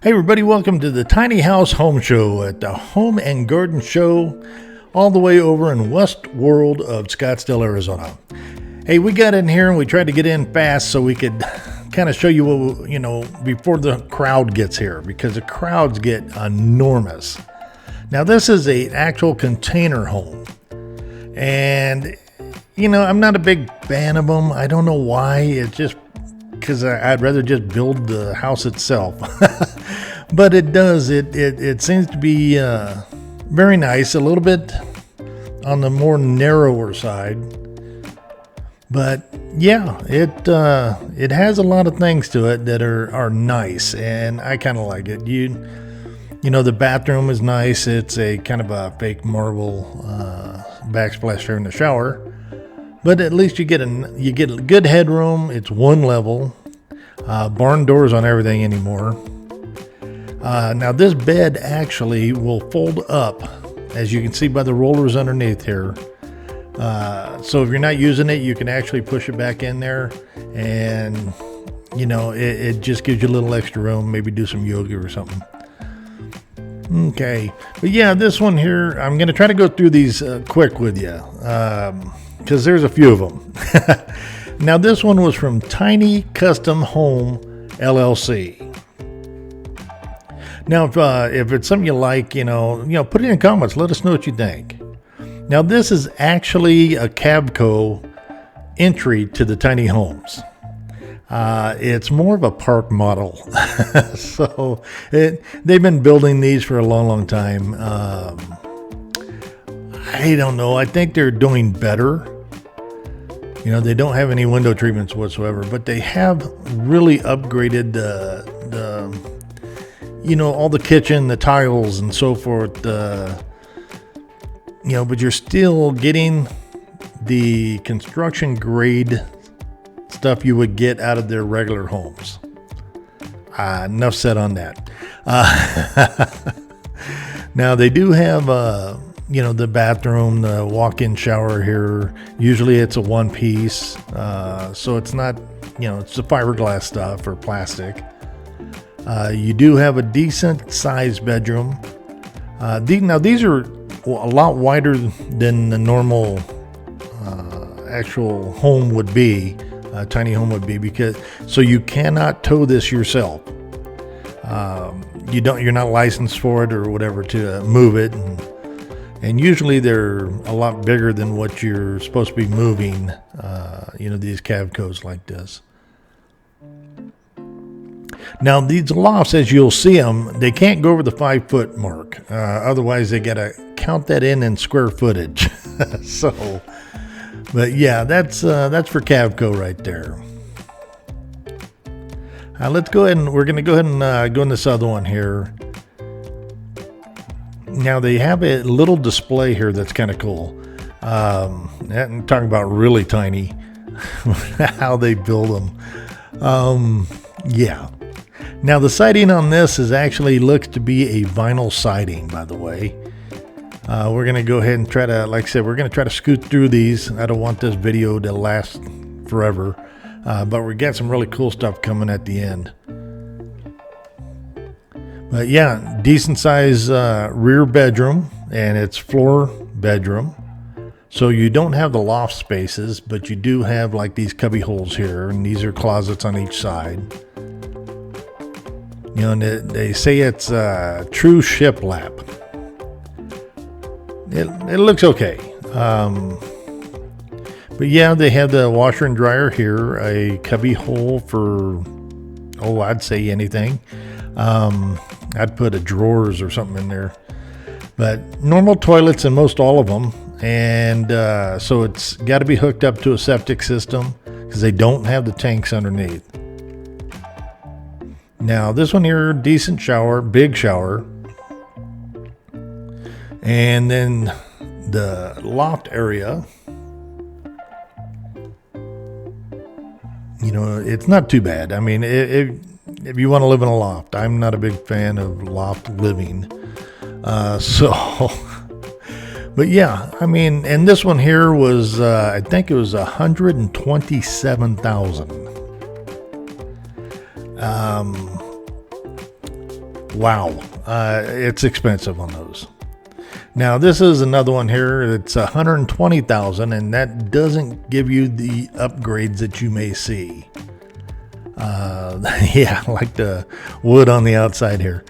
Hey everybody, welcome to the Tiny House Home Show at the Home and Garden Show all the way over in Westworld of Scottsdale, Arizona. Hey, we got in here and we tried to get in fast so we could kind of show you what, before the crowd gets here, because the crowds get enormous. Now this is an actual container home, and I'm not a big fan of them. I don't know why. It's just because I'd rather just build the house itself. But it does. It seems to be very nice. A little bit on the more narrower side. But yeah, it has a lot of things to it that are nice, and I kind of like it. The bathroom is nice. It's a kind of a fake marble backsplash there in the shower. But at least you get a good headroom. It's one level. Barn doors on everything anymore. Now this bed actually will fold up, as you can see by the rollers underneath here. So if you're not using it, you can actually push it back in there, and it just gives you a little extra room. Maybe do some yoga or something. Okay, but yeah, this one here, I'm going to try to go through these quick with you. Because there's a few of them. Now this one was from Tiny Custom Home LLC. Now if it's something you like, put it in the comments. Let us know what you think. Now this is actually a Cavco entry to the tiny homes. It's more of a park model. So they've been building these for a long time. I don't know. I think they're doing better. They don't have any window treatments whatsoever, but they have really upgraded all the kitchen, the tiles, and so forth. But you're still getting the construction grade stuff you would get out of their regular homes. Enough said on that. Now they do have the bathroom, the walk-in shower here. Usually it's a one piece. So it's not, it's the fiberglass stuff or plastic. You do have a decent sized bedroom. Now these are a lot wider than the normal actual home would be, tiny home would be, so you cannot tow this yourself. You're not licensed for it or whatever to move it. And usually they're a lot bigger than what you're supposed to be moving, these Cavcos like this. Now these lofts, as you'll see them, they can't go over the 5-foot mark. Otherwise they got to count that in square footage. But yeah, that's for Cavco right there. Let's go ahead and we're going to go ahead and go in this other one here. Now they have a little display here that's kind of cool. I'm talking about really tiny, how they build them. Yeah. Now the siding on this looks to be a vinyl siding, by the way. We're going to go ahead and try to, like I said, we're going to try to scoot through these. I don't want this video to last forever. But we got some really cool stuff coming at the end. But yeah, decent size rear bedroom, and it's floor bedroom. So you don't have the loft spaces, but you do have like these cubby holes here, and these are closets on each side. And they say it's a true shiplap. It looks okay. But yeah, they have the washer and dryer here, a cubby hole for, I'd say anything. I'd put a drawers or something in there, but normal toilets in most all of them. And so it's got to be hooked up to a septic system because they don't have the tanks underneath. Now this one here, decent shower, big shower. And then the loft area, it's not too bad. I mean, if you want to live in a loft, I'm not a big fan of loft living. But yeah, I mean, and this one here was, I think it was $127,000. Wow, it's expensive on those. Now this is another one here. It's $120,000, and that doesn't give you the upgrades that you may see. Yeah, like the wood on the outside here.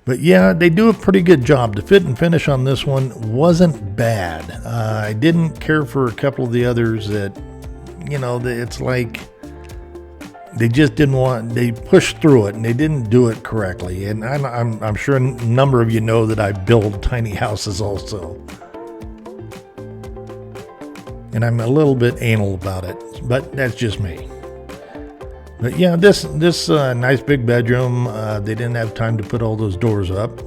But yeah, they do a pretty good job. The fit and finish on this one wasn't bad. I didn't care for a couple of the others that, it's like they just didn't they pushed through it and they didn't do it correctly. And I'm sure a number of you know that I build tiny houses also. And I'm a little bit anal about it, but that's just me. But yeah, this nice big bedroom, they didn't have time to put all those doors up.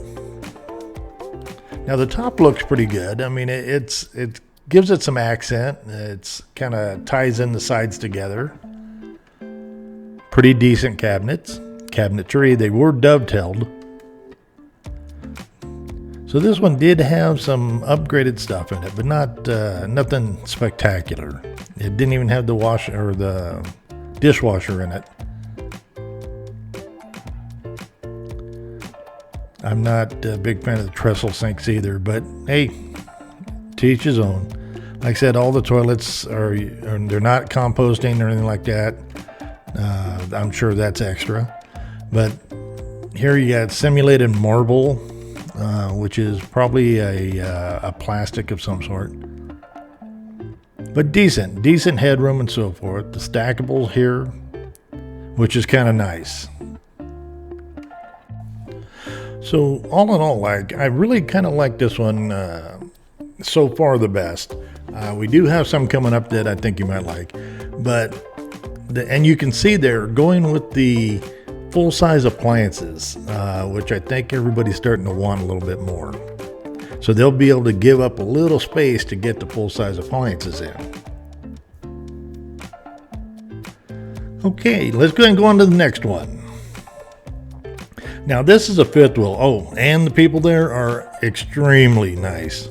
Now the top looks pretty good. I mean, it gives it some accent. It's kind of ties in the sides together. Pretty decent cabinetry. They were dovetailed. So this one did have some upgraded stuff in it, but not nothing spectacular. It didn't even have the washer or the dishwasher in it. I'm not a big fan of the trestle sinks either, but hey, to each his own. Like I said, all the toilets they're not composting or anything like that. I'm sure that's extra. But here you got simulated marble, which is probably a plastic of some sort. But decent headroom and so forth. The stackables here, which is kind of nice. So all in all, I really kind of like this one. So far the best. We do have some coming up that I think you might like, but and you can see they're going with the full-size appliances, which I think everybody's starting to want a little bit more. So they'll be able to give up a little space to get the full-size appliances in. Okay, let's go ahead and go on to the next one. Now this is a fifth wheel. Oh, and the people there are extremely nice.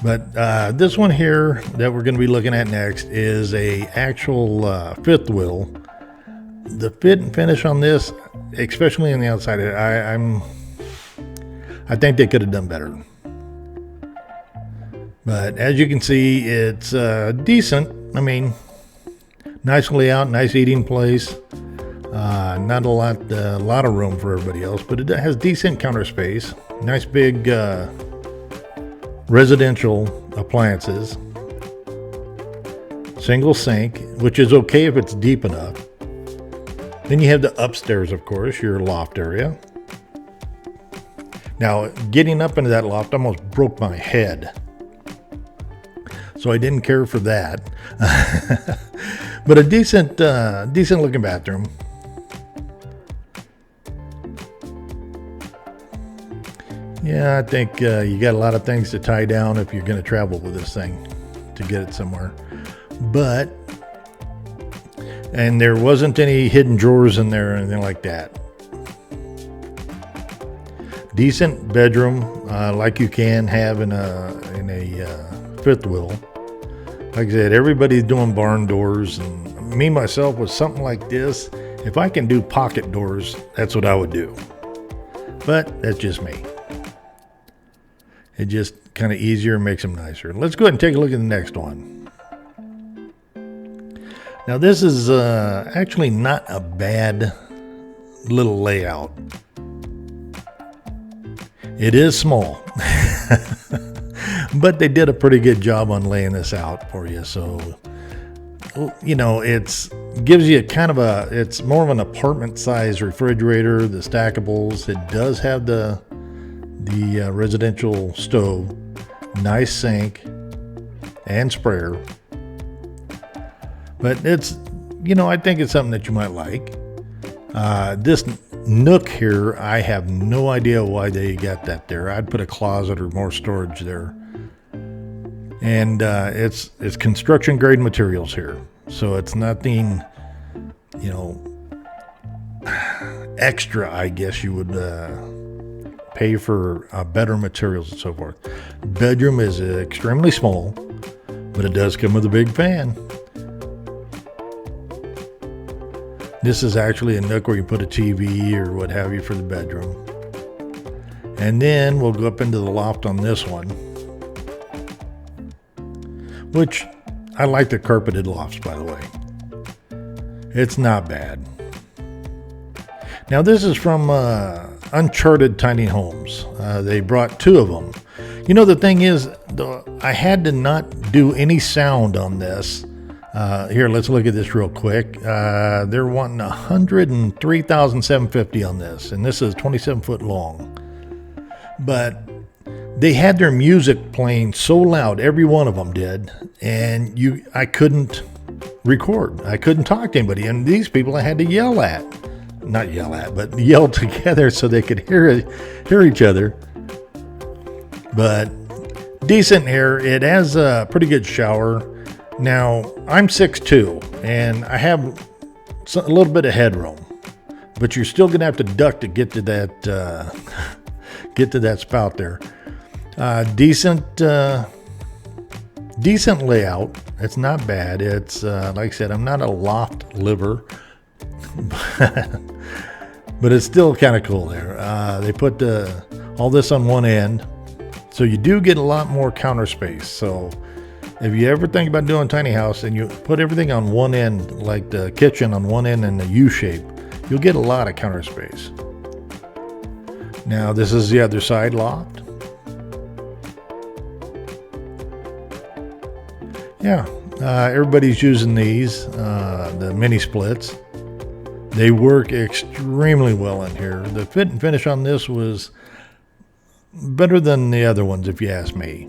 But this one here that we're going to be looking at next is a actual fifth wheel. The fit and finish on this, especially on the outside, I think they could have done better. But as you can see, it's decent. I mean, nice layout, nice eating place. Not a lot of room for everybody else, but it has decent counter space. Nice big residential appliances. Single sink, which is okay if it's deep enough. Then you have the upstairs, of course, your loft area. Now, getting up into that loft almost broke my head. So I didn't care for that. But a decent looking bathroom. Yeah, I think you got a lot of things to tie down if you're going to travel with this thing to get it somewhere. And there wasn't any hidden drawers in there or anything like that. Decent bedroom, like you can have in a fifth wheel. Like I said, everybody's doing barn doors, and me myself with something like this, if I can do pocket doors, that's what I would do. But that's just me. It just kind of easier, makes them nicer. Let's go ahead and take a look at the next one. Now this is actually not a bad little layout. It is small, but they did a pretty good job on laying this out for you. So, it's gives you it's more of an apartment size refrigerator, the stackables. It does have the residential stove, nice sink and sprayer. But it's, I think it's something that you might like. This nook here, I have no idea why they got that there. I'd put a closet or more storage there. And it's construction grade materials here. So it's nothing, extra, I guess you would pay for better materials and so forth. Bedroom is extremely small, but it does come with a big fan. This is actually a nook where you put a TV or what have you for the bedroom. And then we'll go up into the loft on this one, which I like the carpeted lofts, by the way. It's not bad. Now this is from Uncharted Tiny Homes. They brought 2 of them. You know, the thing is, I had to not do any sound on this. Here, let's look at this real quick. They're wanting $103,750 on this, and this is 27 foot long. But they had their music playing so loud, every one of them did, and I couldn't record. I couldn't talk to anybody, and these people I had to yell at. Not yell at, but yell together so they could hear each other. But decent here. It has a pretty good shower. Now, I'm 6'2", and I have a little bit of headroom, but you're still going to have to duck to get to that spout there. Decent layout. It's not bad. It's like I said, I'm not a loft liver, but it's still kind of cool there. They put all this on one end, so you do get a lot more counter space. So if you ever think about doing a tiny house and you put everything on one end, like the kitchen on one end in a U shape, you'll get a lot of counter space. Now this is the other side loft. Yeah, everybody's using these, the mini splits. They work extremely well in here. The fit and finish on this was better than the other ones, if you ask me.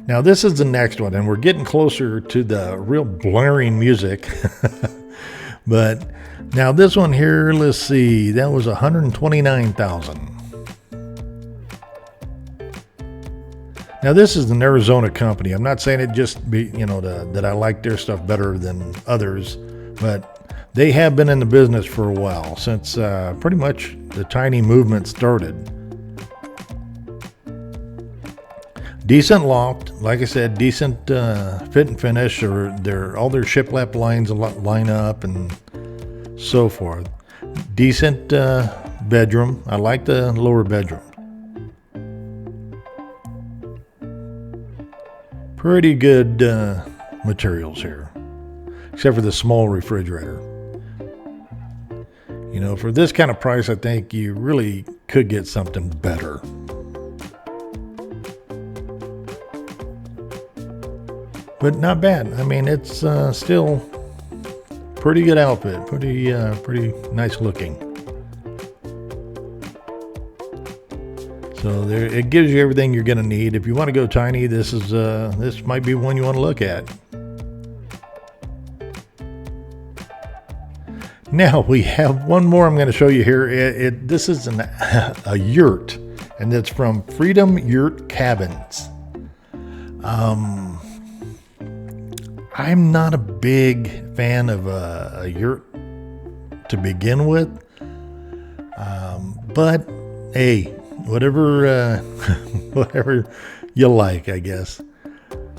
Now this is the next one, and we're getting closer to the real blaring music. But now this one here, let's see, that was $129,000. Now this is an Arizona company. I'm not saying it just be, that I like their stuff better than others, but they have been in the business for a while, since pretty much the tiny movement started. Decent loft, like I said, decent fit and finish, or all their shiplap lines line up and so forth. Decent bedroom. I like the lower bedroom. Pretty good materials here, except for the small refrigerator. For this kind of price, I think you really could get something better. But not bad. I mean, it's still pretty good outfit. Pretty nice looking. So there, it gives you everything you're going to need. If you want to go tiny, this might be one you want to look at. Now we have one more I'm going to show you here. This is a yurt, and it's from Freedom Yurt Cabins. I'm not a big fan of a yurt to begin with, but hey, whatever you like, I guess.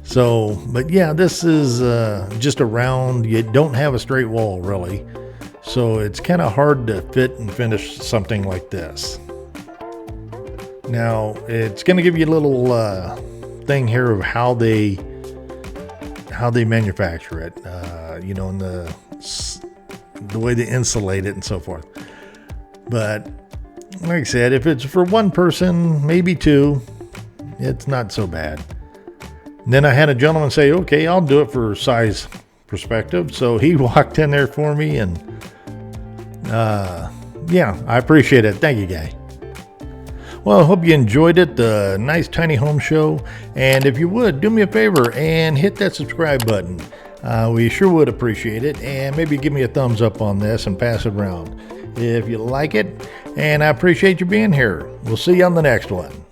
So, but yeah, this is just a round. You don't have a straight wall really, so it's kind of hard to fit and finish something like this. Now it's going to give you a little thing here of how they manufacture it, and the way they insulate it and so forth. But like I said, if it's for one person, maybe two, it's not so bad. And then I had a gentleman say, okay, I'll do it for size perspective. So he walked in there for me, and yeah, I appreciate it. Thank you, guy. Well, I hope you enjoyed it, the nice tiny home show. And if you would, do me a favor and hit that subscribe button. We sure would appreciate it. And maybe give me a thumbs up on this and pass it around if you like it. And I appreciate you being here. We'll see you on the next one.